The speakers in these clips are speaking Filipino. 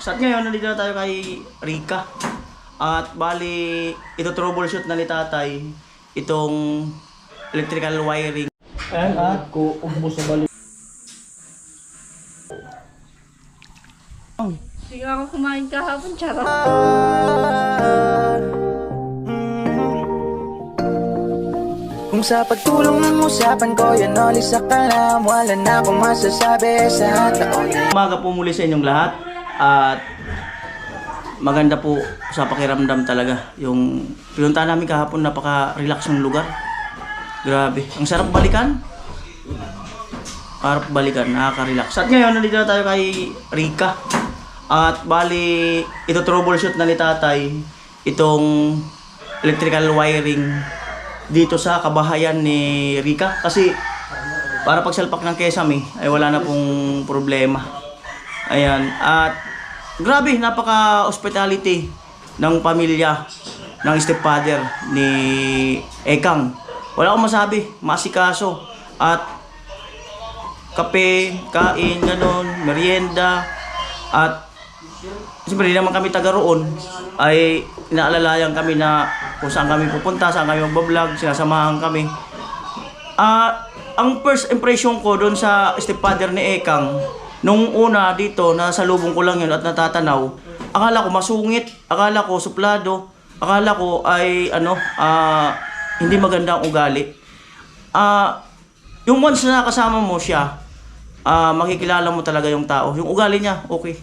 So at ngayon, nandito na tayo kay Rika. At bali, ito troubleshoot na ni tatay itong electrical wiring. Ayan at kuubos sa balik. Hindi ako kumain kahapon, charot. Kung sa pagtulong ng usapan ko, yan olis sa kalam. Wala na akong masasabi sa taon. Umaga po muli sa inyong lahat. At maganda po sa pakiramdam talaga. Yung pinuntahan namin kahapon, napaka-relax ng lugar. Grabe. Ang sarap balikan. Sarap balikan, nakaka-relax. At ngayon, nandito na tayo kay Rika. At bali, ito troubleshoot na ni tatay itong electrical wiring dito sa kabahayan ni Rika. Kasi para pagsalpak ng kesame ay wala na pong problema. Ayan. At grabe, napaka-hospitality ng pamilya ng stepfather ni Ekang. Wala akong masabi, masikaso. At kape, kain, ganon, merienda. At siyempre, hindi naman kami taga roon, ay inaalalayan kami na kung saan kami pupunta, saan kami magbablog, sinasamahan kami. Ang first impression ko doon sa stepfather ni Ekang, nung una dito, nasa lubong ko lang yun at natatanaw, akala ko masungit, akala ko suplado, akala ko ay hindi magandang ugali. Yung once na kasama mo siya, makikilala mo talaga yung tao. Yung ugali niya, okay.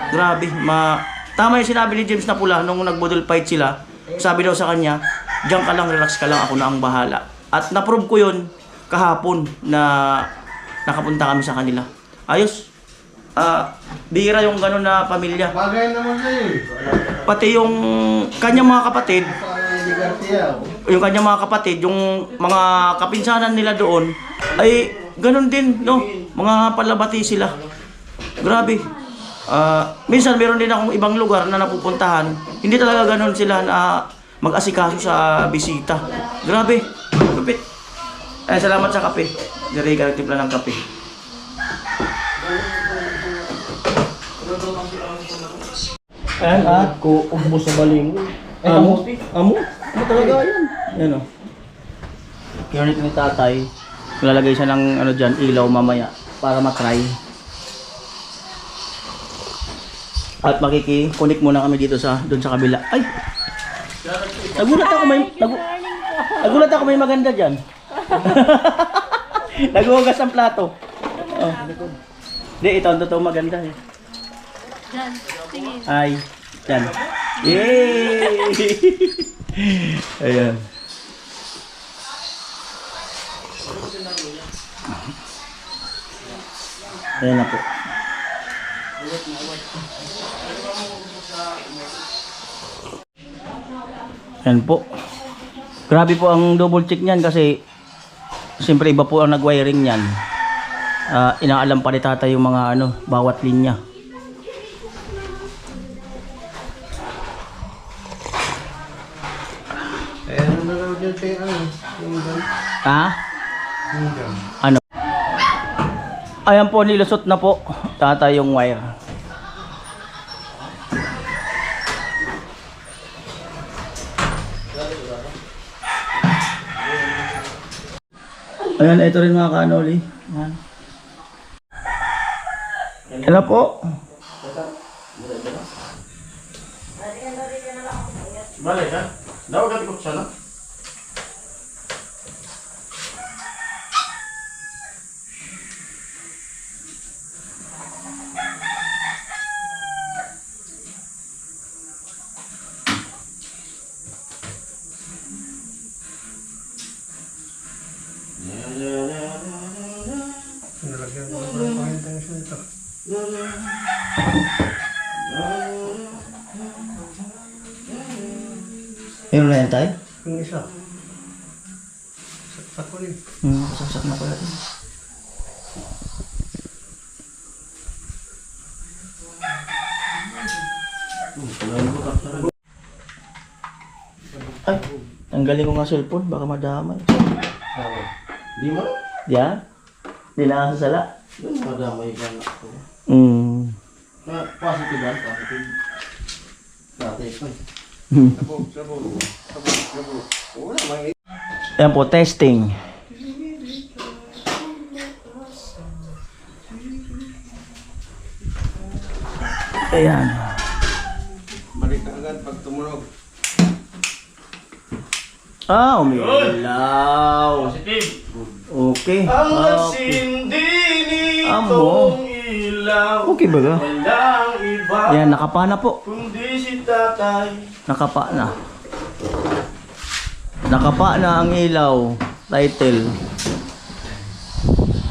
Grabe, tama yung sinabi ni James na pula nung nagbudol fight sila. Sabi daw sa kanya, diyan ka lang, relax ka lang, ako na ang bahala. At naprove ko yun kahapon na nakapunta kami sa kanila. Ayos. Bihira yung gano'n na pamilya. Bagay naman kayo eh. Pati yung kanyang mga kapatid, yung mga kapinsanan nila doon, ay gano'n din, no? Mga palabati sila. Grabe. Minsan meron din akong ibang lugar na napupuntahan. Hindi talaga gano'n sila na mag-asikaso sa bisita. Grabe. Lupit. Salamat sa kape. Dari ka nagtimpla ng kape. Ayan at kuubos sa baling. Amo talaga yan. Yan o. Kinunit ni tatay. Lalagay siya ng dyan, ilaw mamaya para matry. At makiki-connect muna kami dito doon sa kabila. Ay! Nagulat ako may maganda dyan. Naguhugas ang plato. Oh. Hindi, ito ang totoo maganda eh. Diyan, tingin. Ay, dyan. Yay! Ayan. Ayan na po. Ayan po. Grabe po ang double check niyan kasi siyempre iba po ang nag-wiring niyan. Inaalam pa ni tatay yung mga bawat linya. Ano na lang dyan kayo yung dyan? Ha? Yung dyan. Ano? Ayan po, nilusot na po tatay yung wire. Ayan, ito rin mga kanoli. Ayan. Hello po. Balik ha? Daw agad ko siya na? Nalagyan ko ng pang-intention ito. Meron na yan tayo? Yung isa. Saksak ko rin. Saksak na pala ito. Ay, tanggalin ko nga cellphone, baka madamay. Di mo? Diyan? Di na sa sala? Madamay ka na ako. Positive yan, positive. Dati ito. Sabog. Wala, may Yan po, testing. Ayan. balik na agad pag tumunog. Ah, umilaw. Positive. Okay. Ang Okay. nagsindi Amo. nitong ilaw. Okay ba ga? Walang iba. Yan, nakapa na po. Kundi si tatay. Nakapa na. Nakapa na ang ilaw. Title.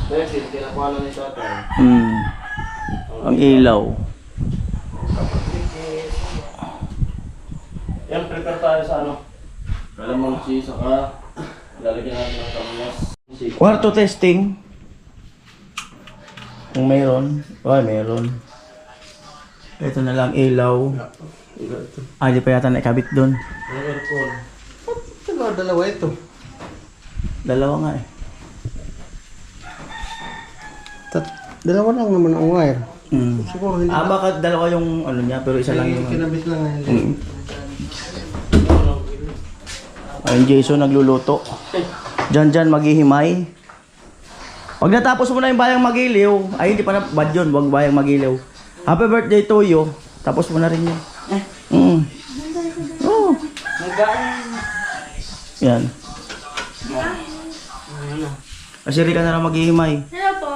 Kasi kinakuha na ni tatay. Ang ilaw. Yan, prepare tayo sa ano. Kalamansi, saka lalagyan natin ng kamyas. Kwarto testing. Kung mayroon. Mayroon. Ito na lang ilaw. Di pa yata naikabit doon. Ang aircon. Dalawa ito. Dalawa nga eh. Dalawa lang naman ang wire. Siguro hindi. Baka dalawa yung ano niya, pero isa lang yung... Kinabit lang ngayon. Ayun, Jason nagluluto. Diyan maghihimay. Pag natapos mo na yung bayang magiliw, ay hindi pa na bad yun, wag bayang magiliw. Happy birthday to you. Tapos mo na rin yun. Oh. Yan. Kasi Rika na lang maghihimay. Hello po.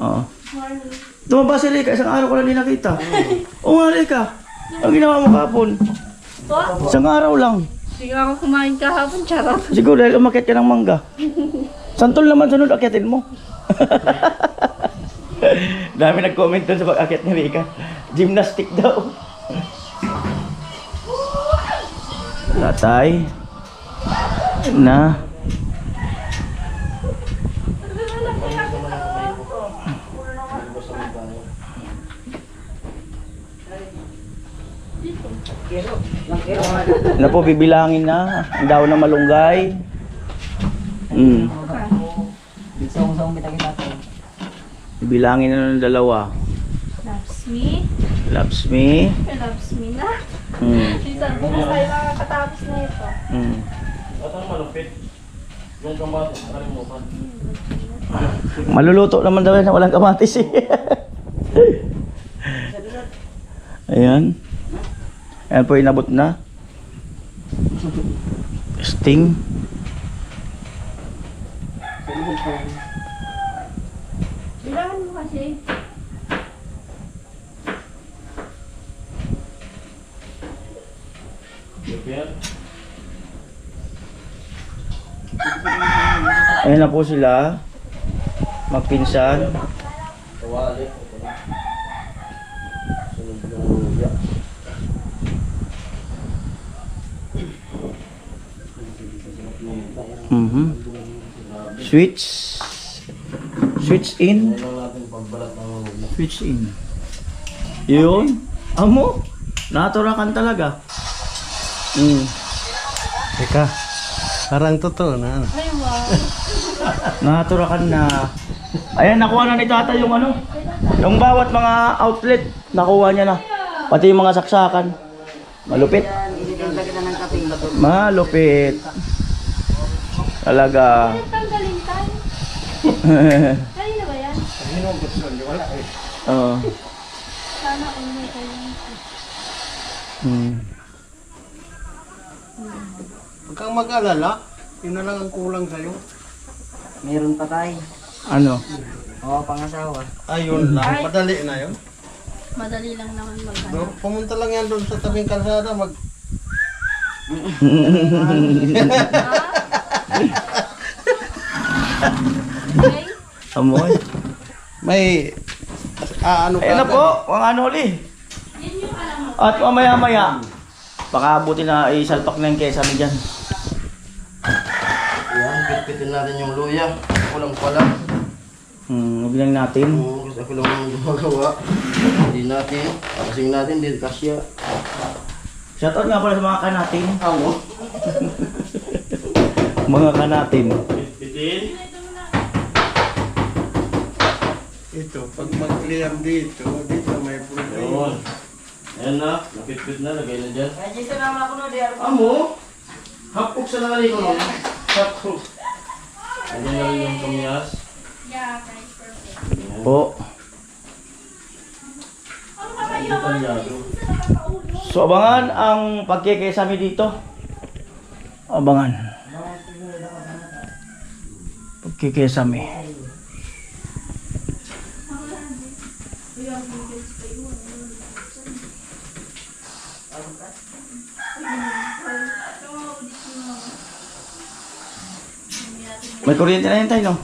Oo. Morning. Tumaba si Rika, isang araw ko lang din nakita. Oo nga Rika. Ang ginawa mo kahapon. Po? Isang araw lang. Hindi ako kumain kahapon, charot. Siguro dahil umakyat ka ng mangga. Santol naman sunod, akyatin mo. Dami nag-comment dun sa pag-akyat ni Rika. Gymnastic daw. Tatay. Na. Na po, bibilangin na. Ang daw na malunggay. Bibilangin na ng dalawa. Loves me. Loves me. Loves me na. Mm. Minsan, bukas tayo makakatapos na ito. Mm. At ang malupit. Yung kamatis, kalimutan. Maluluto naman daw yan na walang kamatis eh. Ayan. Ayan po, inabot na. Sting. Bilangan mo kasi. Prepare. Ayan na po sila. Magpinsan. Kawali. Ito na. Sunod ng luya. Switch. Switch in. Kailangan natin pagbalat ng luya. Switch in. Yun. Amo. Naturakan talaga. Teka. Parang totoo na. Ay, wow. Naturakan na. Ayan, nakuha na ni Tata yung ano. Yung bawat mga outlet, nakuha niya na. Pati yung mga saksakan. Malupit. Malupit. Talaga. Tanggalin tayo. Kanina ba yan? Oo. Sana ulo kayo. Huwag kang mag-alala. Yun na lang ang kulang sa'yo. Meron pa tayo. Ano? Oo, pangasawa. Ayun lang. Madali na yun. Madali lang naman maghanap. Pumunta lang yan doon sa tabing kalsada. Okay? Amoy. May... ano Ayan na po, ang ano uli. At mamaya-maya, baka buti na isalpak na yung kesame dyan. Yan, pitpitin natin yung luya. Kulang pala. Bilang natin. Kasi ako lang yung gumagawa. Hindi natin. Kasing natin, hindi kasya. Shoutout nga pala sa mga kanatin. Amo. Mga kanatin. Pitpitin. Ito, pag mag-clear dito may problema. Yun. Ayan na, napit-pit na, lagay na dyan. Kaya dito naman ako no, diyan. Amo? Hapok sa nakali ko nun. Hapok. Lagyan na rin yung kamyas. Yeah, guys, perfect. Ayan. Po. Detalyado. So abangan ang pagkikesame dito. Abangan. Pagkikesame. May kuryente na yan tayo, no?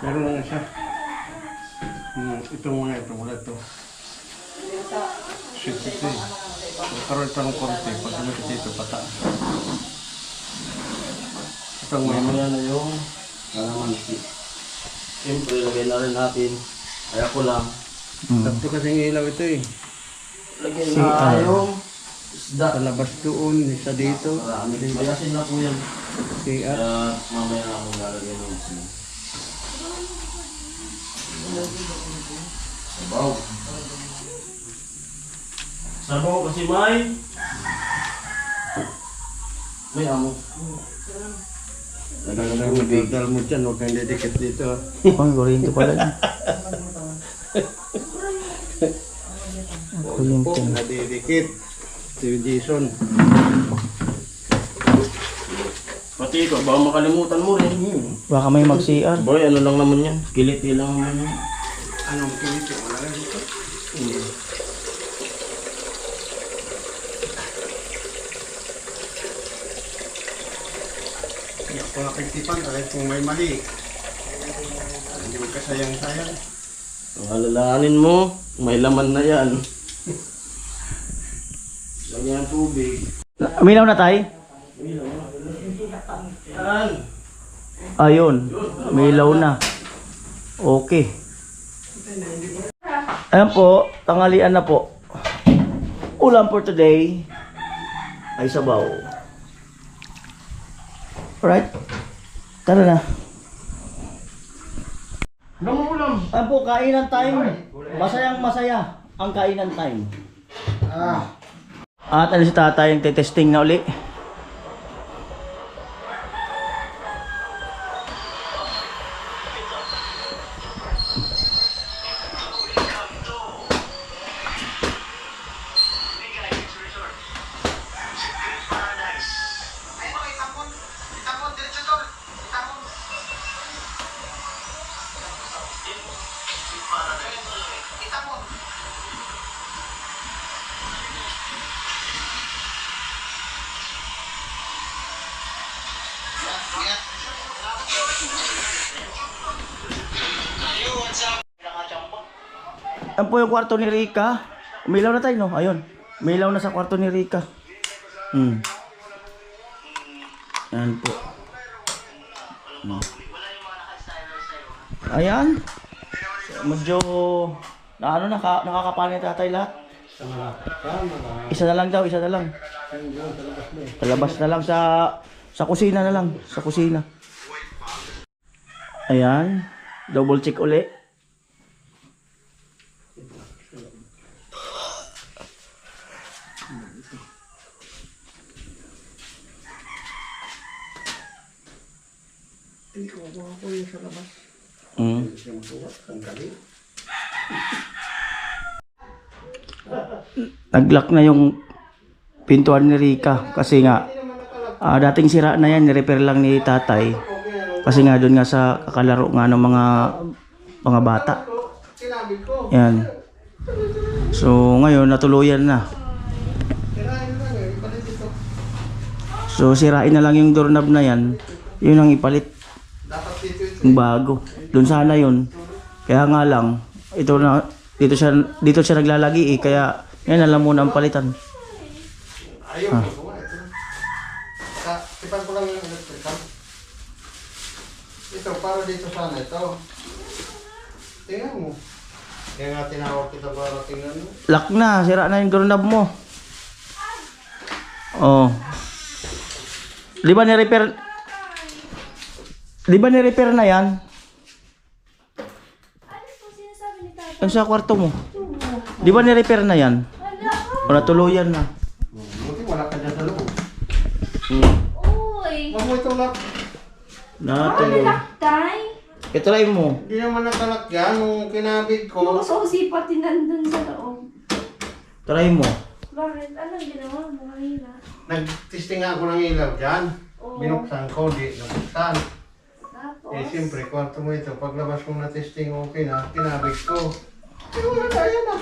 Meron lang siya. Ito muna, ito wala ito. Shit, ito eh. Karoon ito ng korte. Pag dumikit dito, pata. Ito ang mga Mamaya na yung kalamansi. Siyempre, lagyan na rin natin. Kaya ko lang. Tatlo kasing ilaw ito eh. Lagyan na yung isda. Sa labas doon, isa dito. Marami din. Bayasin na po yan. CR. Kaya mamaya na akong lalagyan ng isda. Sabaw. Sabaw kasi may amo. Lagyan ng tubig. Dal mo dyan, huwag kang dedikit dito. Oh, may kuryente pala dyan. Kuryente. Nadidikit. Si Jason. Pati ito, baka makalimutan mo rin. Baka may mag-CR. Boy, ano lang naman yan? Kiliti lang naman yan. Anong kinito? Wala lang dito. Pagkakitipan, kahit kung may mali. Hindi mo kasayang-sayang. Ang alalahanin mo, may laman na yan. Lagyan ng tubig. Umilaw na tayo? Yan. Ayun. Umilaw na. Okay. Ayan po, tanghalian na po. Ulam for today ay sabaw. Alright. Tara na. Ulam. Ayan po, kainan time. Masayang masaya ang kainan time. At ano si tatay yung testing na uli. Yan po yung kwarto ni Rica. Umilaw na tayo, no? Ayun. Umilaw na sa kwarto ni Rica. Yan po. Ayan. Medyo nakakapanin tatay lahat. Isa na lang daw, isa na lang. Palabas na lang sa kusina na lang, sa kusina. Ayan. Double check uli. Nag-lock na yung pintuan ni Rica kasi nga dating sira na yan, ni-repair lang ni tatay kasi nga doon nga sa kakalaro nga ng mga bata. Yan. So ngayon natuluyan na. So sirain na lang yung doorknob na yan. Yun ang ipalit. Yung bago. Doon sana yun. Kaya nga lang dito siya naglalagi eh, kaya yan alam muna ang palitan. Ayun, tipan ko lang yung electrical. Ito, para dito sana ito. Tingnan mo. Kaya nga tinawag kita para tingnan mo. Lock na, sira na yung doorknob mo. Oh. Di ba ni-repair na yan? Ano po sinasabi ni Tata? Yung sa kwarto mo. Di ba ni-repair na yan? Wala ka. O natuluyan na? Buti wala ka dyan sa loob. Uy. Huwag mo itong lock. Natuloy. Laktay. I-try mo. Hindi naman nakalak yan. Nung kinabit ko, Makasosi pati nandun sa loob. Try mo. Bakit? Anong ginawa mo kanina? nag-testing nga ako ng ilaw dyan. Oo. Binuksan ko, di nabuksan. Tapos? Eh siyempre, kwarto mo ito. Paglabas ko na testing, okay na. Kinabit ko. Eh wala kaya na.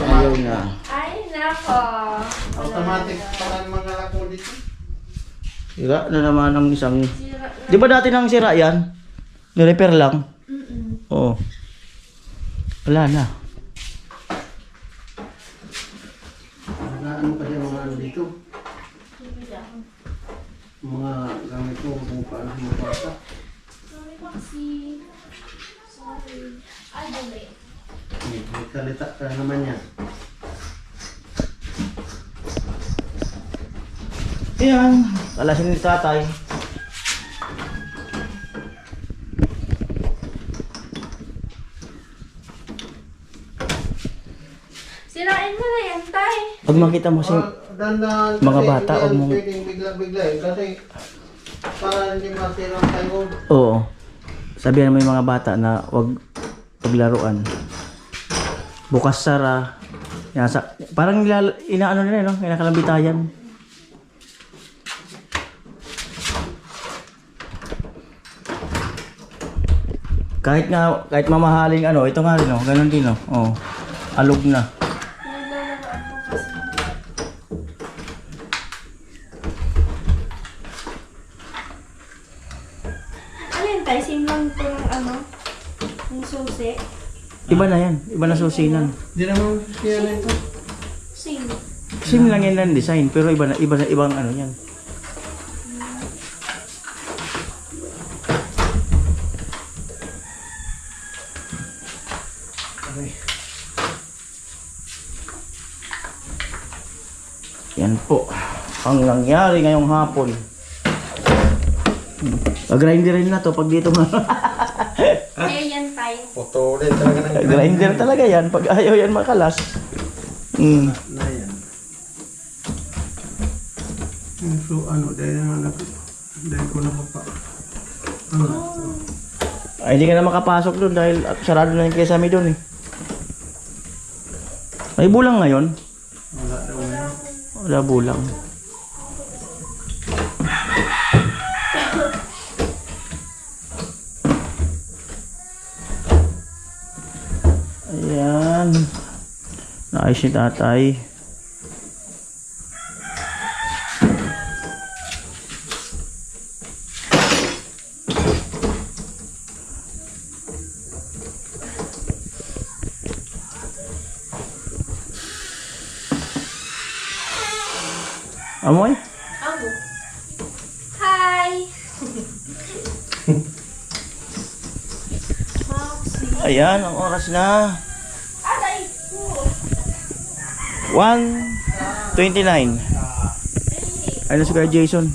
Ayaw na. Ay, nako. Automatic pala ang mga lock mo dito. Sira na naman ang isang... Sira na. Di ba dati nang sira yan? Ni-repair lang? Oo. Wala na. Ano pa dyan mga ano dito? Mga gamit mo kung paano mabasa. Sorry, Maxi. Sorry. Ay, dali. May kalita ka naman yan. Ayan. Kalasin ni tatay. Sirain mo na yan, tay. Pag makita mo si... Dandan, Mga kasi bata, hindi huwag yan mong- pwedeng bigla-bigla eh. Kasi para hindi masirang tayo. Oo. Sabihan mo yung mga bata na wag paglaruan. Bukas sara. Yan, parang inaano nila, no? Inakalambitayan. Kahit mamahaling ano, ito nga rin, no? Ganun din, no? Oh. Alog na. Naglalaro ako kasi. Ano yun, tay? Simlang ko ng ano? Yung susi. Iba na yan. Iba na susinan. Hindi naman siya na ito. Sim. Same lang yan ang design, pero iba na ibang ano yan. Yan po ang nangyari ngayong hapon. Grinderin na to pag dito nga. Ayun yan, tay. Photo ulit talaga ng Grinder talaga yan pag ayaw yan makalas. na yan. So ano, dahil ko napapa. Ano? Ay, hindi ka na makapasok doon dahil sarado na yung kesame doon eh. May bulang ngayon? Wala daw na yan. Wala bulang. Ayan. Naayos si tatay. Amoy? Ako. Hi! Maxi. Ayan, ang oras na. Atay! 1:29. Ayun na si Kuya Jason.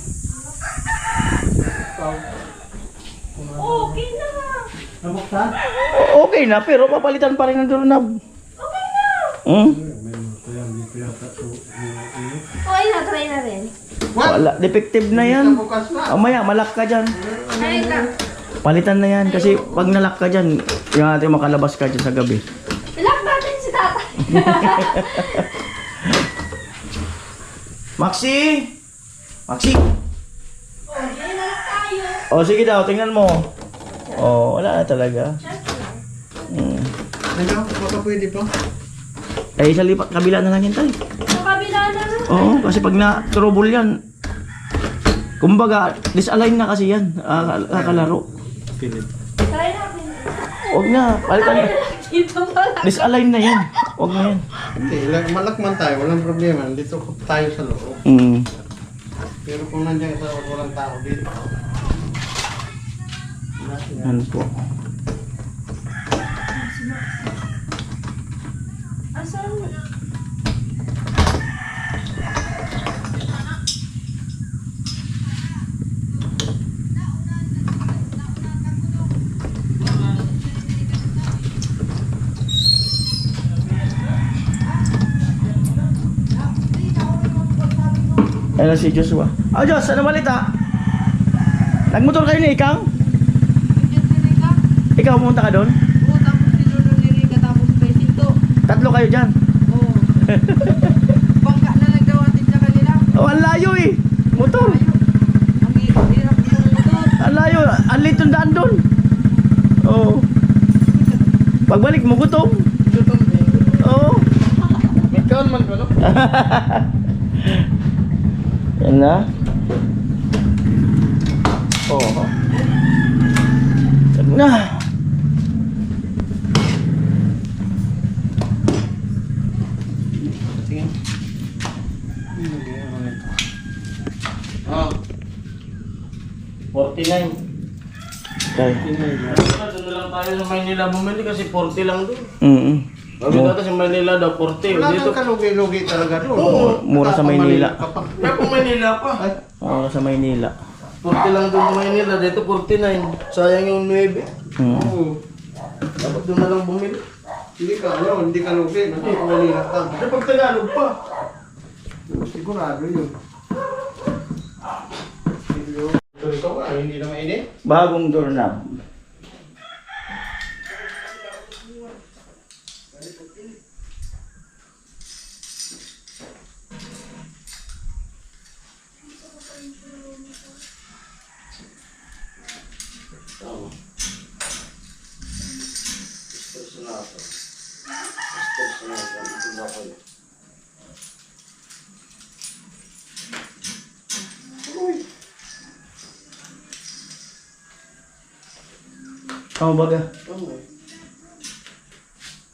Okay na! Nabuksan? Okay na, pero papalitan pa rin ng doorknob. Okay na! Hmm? Okay na, try na rin. What? Wala, defective na yan. Nabukas na. Mamaya, malak ka dyan. Ay na. Palitan na yan kasi pag nalak ka dyan, yung natin makalabas ka dyan sa gabi. Ilang natin si tatay. Maxi! Maxi! Okay na tayo. O sige daw, tingnan mo. O, wala na talaga. Hmm. Ano? Baka pwede pa? Eh, sa lipat, kabila na lang yan tayo. Sa kabila na na. Oo, kasi pag na-trouble yan, kumbaga, disalign na kasi yan, kakalaro. Try natin. Huwag na, palitan na. Dito pala. Disalign na yan. Huwag na yan. Hindi, malakman tayo. Walang problema. Dito tayo sa loob. Hmm. Pero kung nandiyan sa walang tao dito. Ano po. Asan? Ayan si Joshua. Oh, Josh, ano balita? Nagmotor kayo ni Ikaw? Ikaw pumunta ka doon? Oo, tapos si Lolo ni Rica, tapos kay Sinto. Tatlo kayo dyan. Oo. Bangka na nagdawatin sa kanila. Oh, ang layo eh. Motor. Ayun. Ang hirap yung motor. Ang layo. Ang late yung daan doon. Oo. Pagbalik mo, gutom. Oo. May kaon man ko, no? Yan na. Oo. Yan na. Tingin. Ah. 49. Okay. Doon na lang tayo sa Maynila bumili kasi 40 lang doon. Sabi Oo. natin sa Maynila daw 40. Wala Dito kang kalugi-lugi talaga doon. Oo, mura sa Maynila. Ka pa. kaya kung Maynila pa. Oo, sa Maynila. 40 lang doon sa Maynila, dito 49. Sayang yung 9. Oo. Dapat doon na lang bumili. Hindi ka, ano, hindi ka lugi. Kasi Manila ka. Kasi pag Tagalog pa. Sigurado yun. Ito ka, hindi na mainit. Bagong doorknob. Tama. Stress na ako. Stress na ako. Ito na ako. Kamu baga? Tama.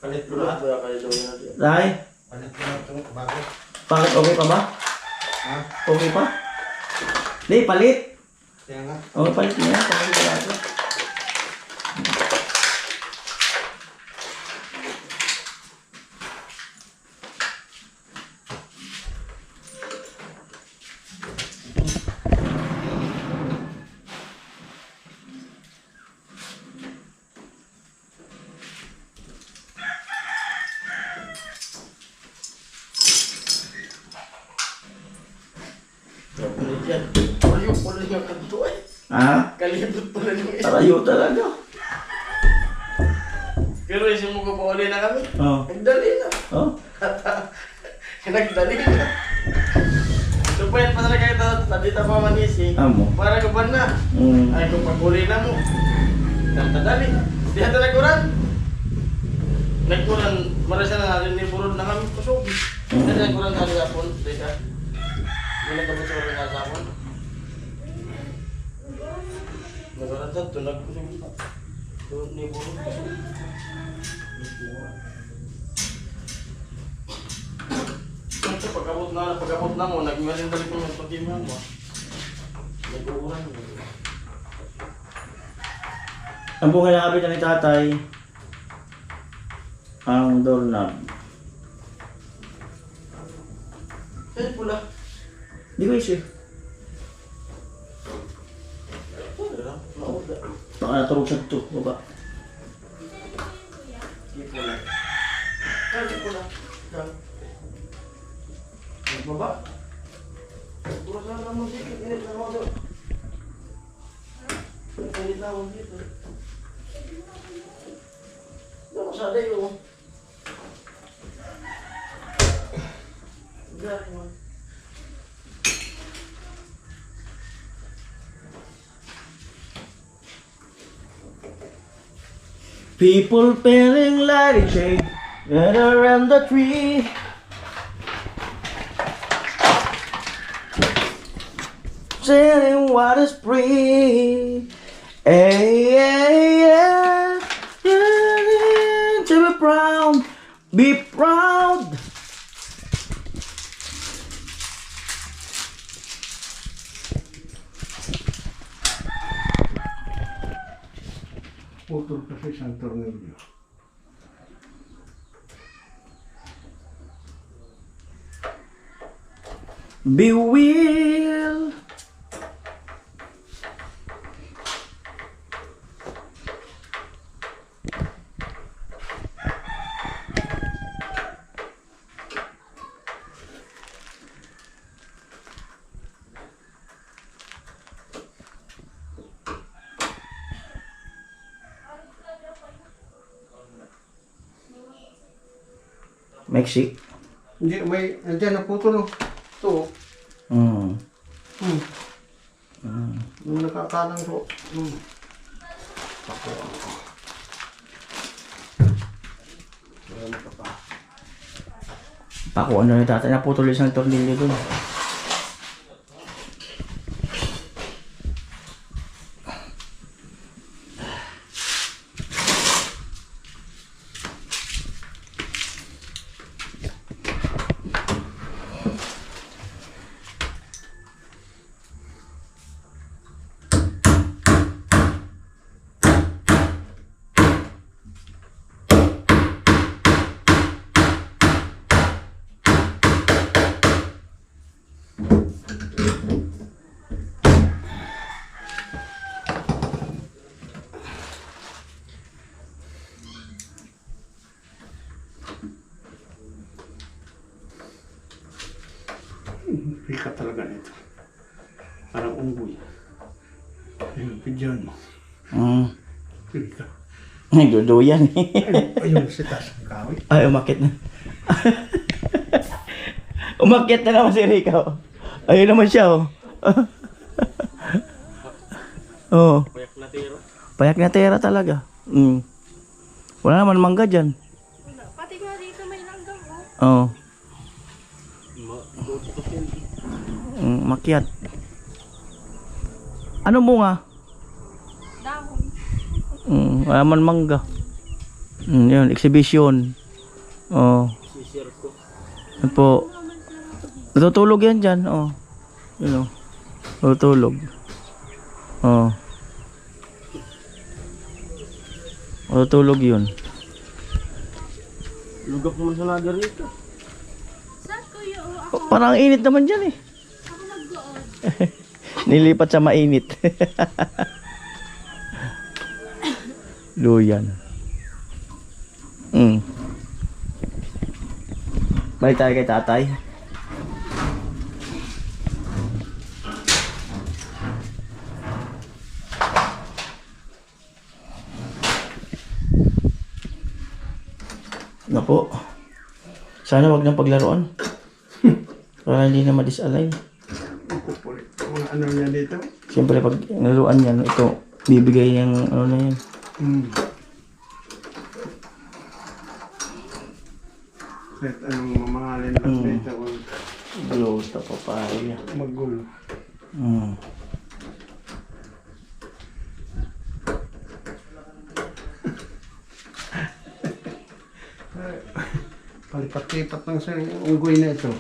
Palit ko Wala na. kaya kayo daw natin. Tay, Palit ko na ito. Bago. bakit okay pa ba? Ha? Okay pa? Hindi, palit. Kaya nga. Okay, palit mo yan. Palit mo yan. Kapalit yan. Ayaw pala yung kanto eh. Ha? Kalibot pala yung isa. Tarayo talaga. Pero isin mo ko pa uli na kami. Oo. Nagdali na. Oh. Nagdali na. Supayan pa talaga ito. Tadita pa manisi. Amo. Para kapan na. Ay kung pag-uli na mo. Nagdali. Di hata nagkuran. Nagkuran. Marasa na natin ni Burod na kami kusog. Hindi nagkuran sa hapon. Teka. Hindi nagkabot sa oras sa hapon. Nagkuran sa ito. Nagkusog pa. Ito ni Burod kusog. Ito pagkabot na mo, nag-iwasin balik mo yung pag-iwan mo. Nag-uuran mo. Ang bunga na kabit ni tatay, ang doorknob. Eh, pula. Di ko isip. Wala, mauda. Baka naturog sa ito. Baba. Di pula. Ah, di pula. Dang. Baba. Puro sana mo dito, init na mo doon. Init na mo dito. Ano sa dayo? Gari mo. People feeling like a shade right around the tree. Saying what is free. Hey, hey, yeah. Yeah, to be proud. Be proud. Putol kasi isang tornilyo. Be will. Mexic. Hindi, may, andyan naputol. Oh. Ito. Mm. Nung nakakalang ko. Pakuan na ni tatay. Naputol isang tornilyo dun. Rika talaga nito. Parang unggoy. Ayun, pidyan mo. Rika. Ay, duduyan eh. Ayun, si Tas. Kawi. Ay, umakit na. Umakit na naman si Rica. Oh. Ayun naman siya, oh. Oh. Payak na tiro. Payak na tera talaga. Wala naman mangga dyan. Wala. Pati nga dito may langgam, Oh. oh. Makiat. Ano bunga? Dahon. Wala man mangga. Yun, exhibition. Oh. Sisir ko. Yan po. Natutulog yan dyan. Oh. Yun, oh. Natutulog. Oh. Natutulog yun. Lugap naman sa naga rito. Saan kuya? Oh, ako, Parang init naman dyan eh. ako nag-doon. Nilipat sa mainit. Luyan. Balik tayo kay tatay. Na po. Sana wag nang paglaruan. Para hindi na ma-disalign. Kukulit. Mga ano niya dito. Siyempre pag naluan yan, ito bibigay yung ano na yan. Kahit anong mamahalin lang dito. Blow sa papaya. Magulo. Palipat-lipat lang sa unggoy na ito.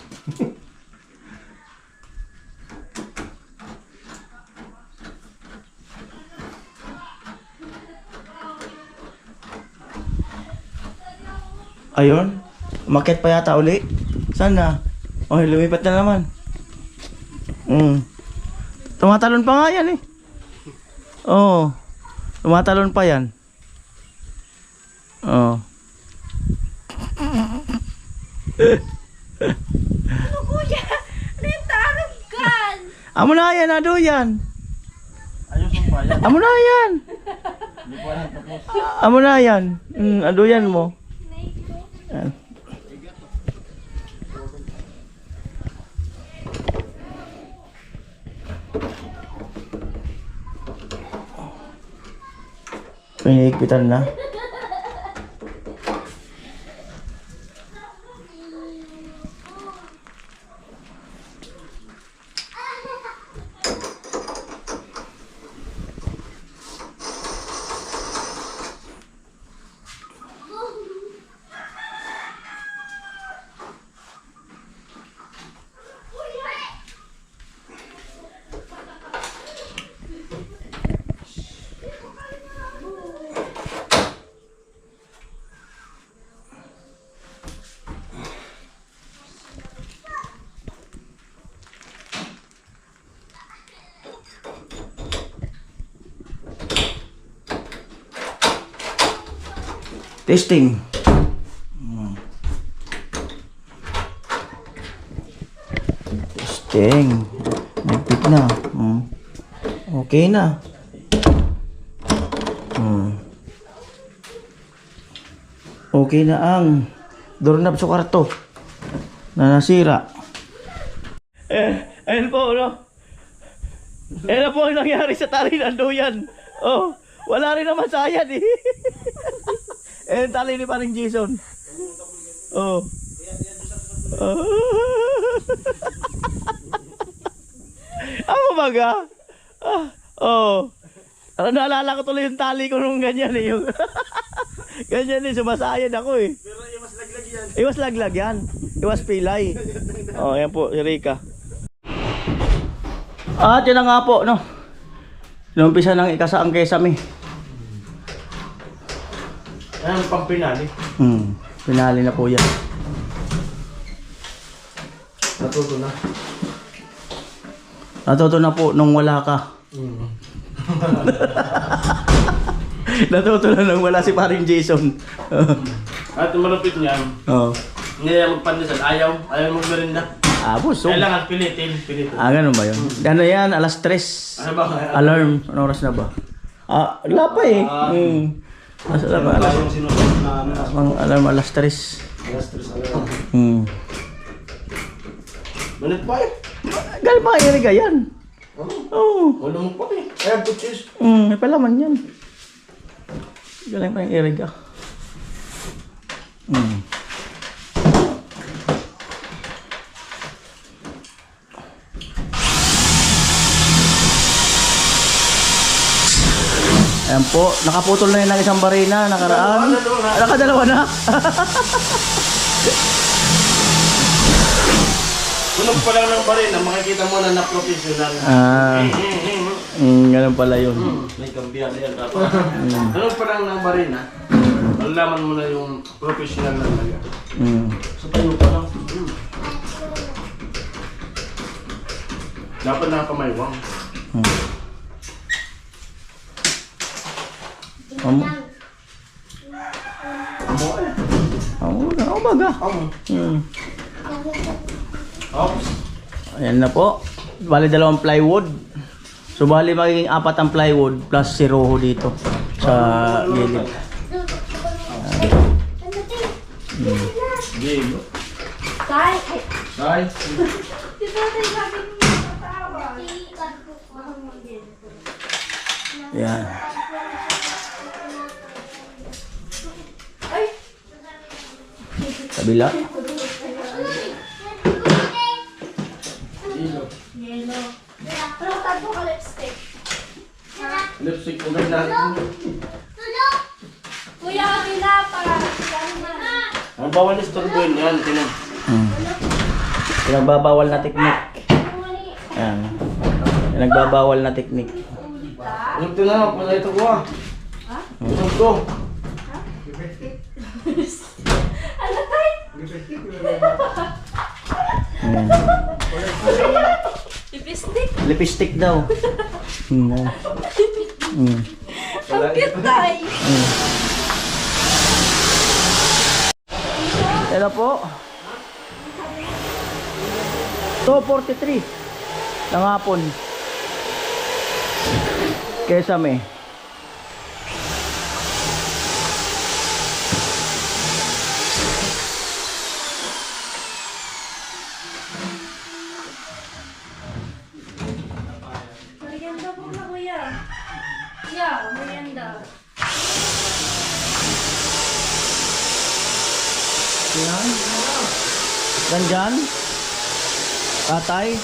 Ayun. Umakyat pa yata uli. Sana. Oh, lumipat na naman. Tumatalon pa nga yan eh. Oo. Tumatalon pa yan. Oo. Ano kuya? Ano yung tarugan? Amo na yan, ado yan. Ayos ang bayan. Amo na yan. Hindi ko alam tapos. Amo na yan. Ado yan mo. Yan. Pinihigpitan na. Testing. Testing. Nagpit na. Okay na. Okay na ang doorknob sa kwarto na nasira. Ayun po, no? Ayun po ang nangyari sa tali ng duyan. Oh, wala rin naman sayad eh. Ayun tali ni paring Jason. Oh. Ako baga? Oh. Naalala ko tuloy yung tali ko nung ganyan eh. Yung ganyan eh, sumasayad ako eh. Pero iwas laglag yan. Iwas laglag yan. Iwas pilay. Oh, yan po, si Rika. At yun na nga po, no? Inumpisa ng ikasaang kesame. Ayan, pang pinali. Pinali na po yan. Natuto na. Natuto na po nung wala ka. Natuto na nung wala si paring Jason. At malupit niyan, Oh. hindi na magpandesal. Ayaw magmerinda. Busog. Kailangan pilitin. Ganun ba yun? Ano yan? Alas 3. Ano ba? Alarm. Anong oras na ba? Wala pa eh. Nasa na ba? Yung sinusunod na Ang alarm alas 3. Alas 3 alam. Minute pa eh. Galing pa kay Erika yan. Oo. Wala mo pa eh. Ayan, putsis. May palaman yan. Galing pa yung Erika. Ayan po, nakaputol na yun ng isang barina, nakaraan. Nakadalawa na. Tunog pa lang ng baril na makikita mo na na-professional. Ganun pala yun. May kambiyan na yan. Tunog pa lang ng baril na malalaman mo na yung professional na talaga. Sa tayo pa lang. Dapat nakakamaywang. Baga. Oops. Ayan na po. Bali 2 plywood. So bali magiging 4 ang plywood plus si Rojo dito sa gilid. Game. Tay! Tay. Si tatay sabi mo matawa. Ayan. Ay! Kabila. Yelo. Pero tato ka lipstick. Lipstick ko na. Kuya, Mila, para. Ang bawal is turbuin yan. Tinan. Pinagbabawal na teknik. Ayan. Pinagbabawal na teknik. Yung tinanong, pala ito ko ah. Usap ko. Ano tay? Ayan. Lipstick? Lipstick daw. Ang cute tay! Ito po. 2:43 ng hapon. Kesame. Merienda po na kuya. Yeah, merienda. Yan. Nandyan. Tatay.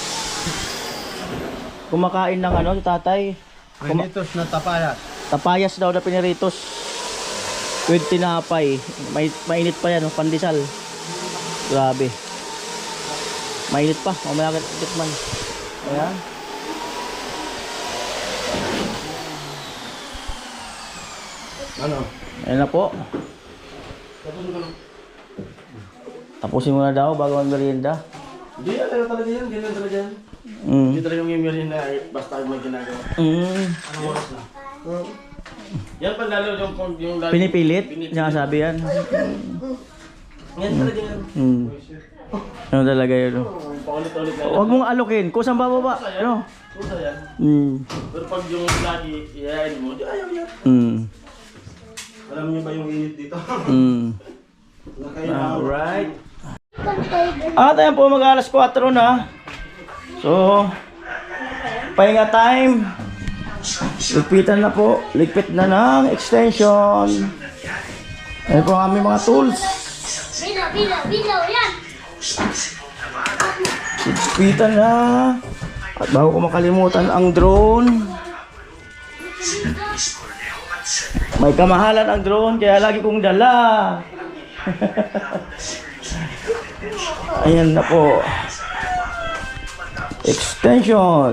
Kumakain ng ano si tatay. Pinitos na tapayas. Tapayas daw na piniritos. With tinapay. Mainit pa yan, pandesal. Grabe. Mainit pa. Mamaya tikman. Ayan. Ano? Ayan na po. Tapusin mo na daw bago mag-merienda. Hindi yan talaga yan. Ganyan talaga yan. Hindi talaga yung memory na basta may ginagawa. Anong oras na? Yan pa lalo yung lalo. Pinipilit. Sinasabi yan. Yan talaga yan. Ano talaga yun? Paulit-ulit na. Huwag mong alukin. Kusang bababa. Ano? Kusa yan. Pero pag yung lagi iyayin mo, di ayaw yan. Alam niyo ba yung init dito? Alright. At ayan po, mag-alas 4 na. So, pahinga time. Ligpitan na po. Ligpit na ng extension. Ayan po ang aming mga tools. Bilaw, yan! Ligpitan na. At bago ko makalimutan ang drone. May kamahalan ang drone, kaya lagi kong dala. Ayan na po. Extension.